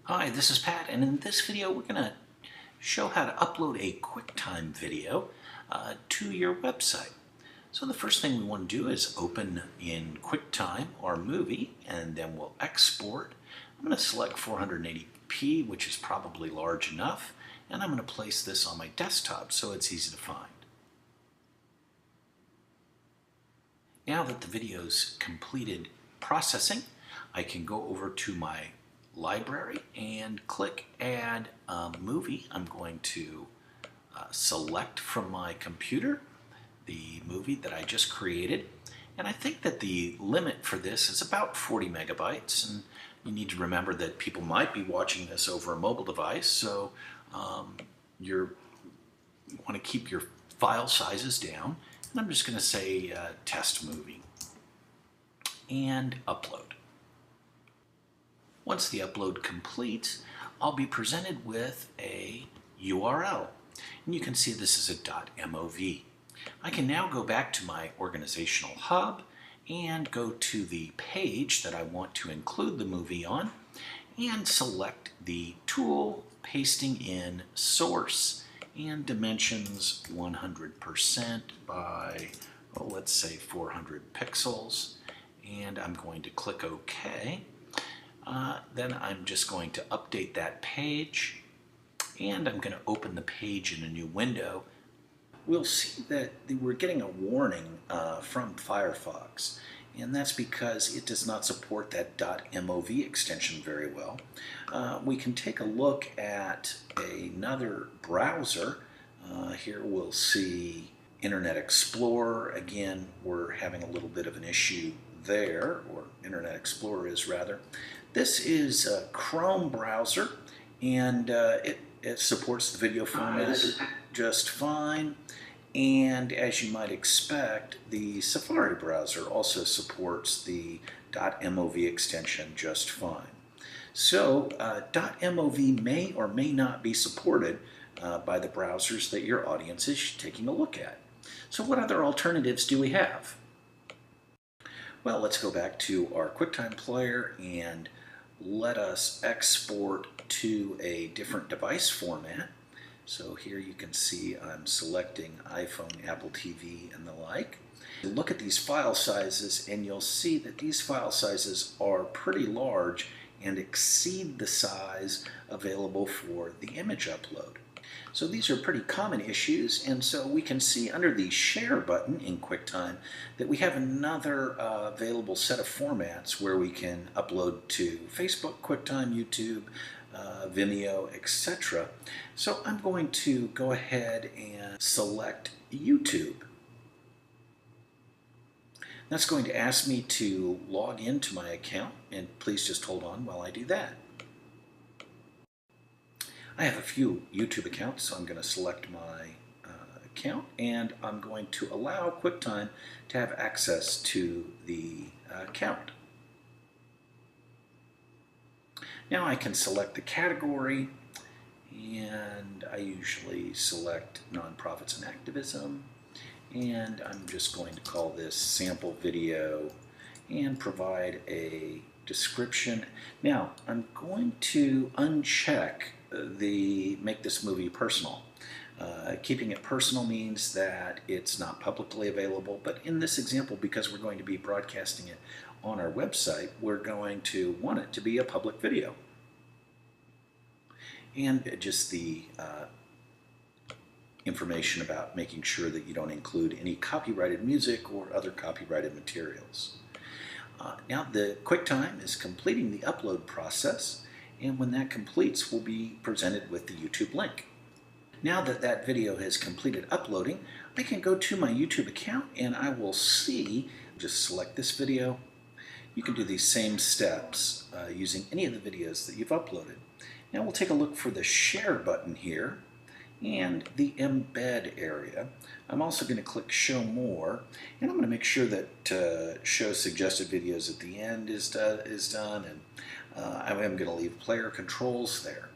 Hi, this is Pat, and in this video we're going to show how to upload a QuickTime video to your website. So the first thing we want to do is open in QuickTime our movie, and then we'll export. I'm going to select 480p, which is probably large enough, and I'm going to place this on my desktop so it's easy to find. Now that the video's completed processing, I can go over to my library and click Add a Movie. I'm going to select from my computer the movie that I just created, and I think that the limit for this is about 40 megabytes, and you need to remember that people might be watching this over a mobile device, so you want to keep your file sizes down, and I'm just going to say test movie and upload. Once the upload completes, I'll be presented with a URL. And you can see this is a .mov. I can now go back to my organizational hub and go to the page that I want to include the movie on and select the tool, pasting in source and dimensions 100% by, well, let's say 400 pixels. And I'm going to click OK. Then I'm just going to update that page, and I'm going to open the page in a new window. We'll see that we're getting a warning from Firefox, and that's because it does not support that .mov extension very well. We can take a look at another browser. Here we'll see Internet Explorer. Again, we're having a little bit of an issue there, or Internet Explorer is rather. This is a Chrome browser, and it supports the video format just fine. And as you might expect, the Safari browser also supports the .mov extension just fine. So .mov may or may not be supported by the browsers that your audience is taking a look at. So what other alternatives do we have? Well, let's go back to our QuickTime player and let us export to a different device format. So here you can see I'm selecting iPhone, Apple TV, and the like. Look at these file sizes, and you'll see that these file sizes are pretty large and exceed the size available for the image upload. So these are pretty common issues, and so we can see under the Share button in QuickTime that we have another available set of formats where we can upload to Facebook, QuickTime, YouTube, Vimeo, etc. So I'm going to go ahead and select YouTube. That's going to ask me to log into my account, and please just hold on while I do that. I have a few YouTube accounts, so I'm going to select my account, and I'm going to allow QuickTime to have access to the account. Now I can select the category, and I usually select nonprofits and activism, and I'm just going to call this sample video and provide a description. Now I'm going to uncheck the make this movie personal. Keeping it personal means that it's not publicly available, but in this example, because we're going to be broadcasting it on our website, we're going to want it to be a public video. And just the information about making sure that you don't include any copyrighted music or other copyrighted materials. Now the QuickTime is completing the upload process, and when that completes, we'll be presented with the YouTube link. Now that that video has completed uploading, I can go to my YouTube account and I will see, just select this video. You can do these same steps using any of the videos that you've uploaded. Now we'll take a look for the Share button here and the Embed area. I'm also going to click Show More, and I'm going to make sure that Show Suggested Videos at the end is done, and I am going to leave player controls there.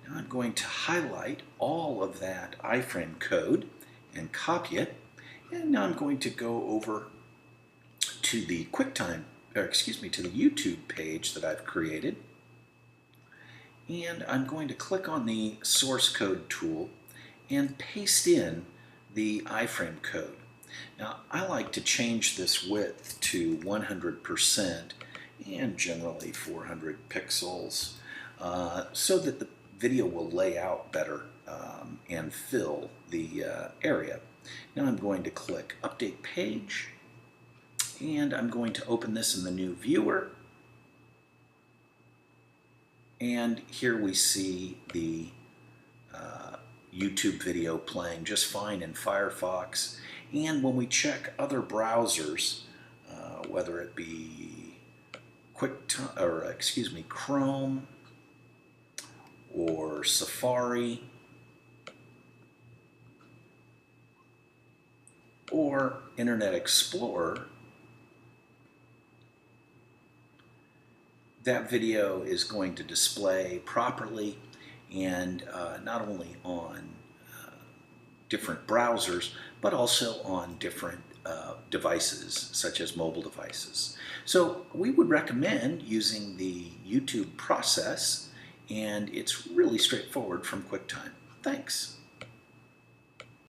Now I'm going to highlight all of that iframe code and copy it, and now I'm going to go over to the QuickTime, to the YouTube page that I've created, And I'm going to click on the source code tool and paste in the iframe code. Now, I like to change this width to 100% and generally 400 pixels so that the video will lay out better and fill the area. Now I'm going to click Update Page, and I'm going to open this in the new viewer. And here we see the YouTube video playing just fine in Firefox. And when we check other browsers, whether it be Chrome or Safari or Internet Explorer, that video is going to display properly, and not only on different browsers, but also on different devices, such as mobile devices. So we would recommend using the YouTube process, and it's really straightforward from QuickTime. Thanks.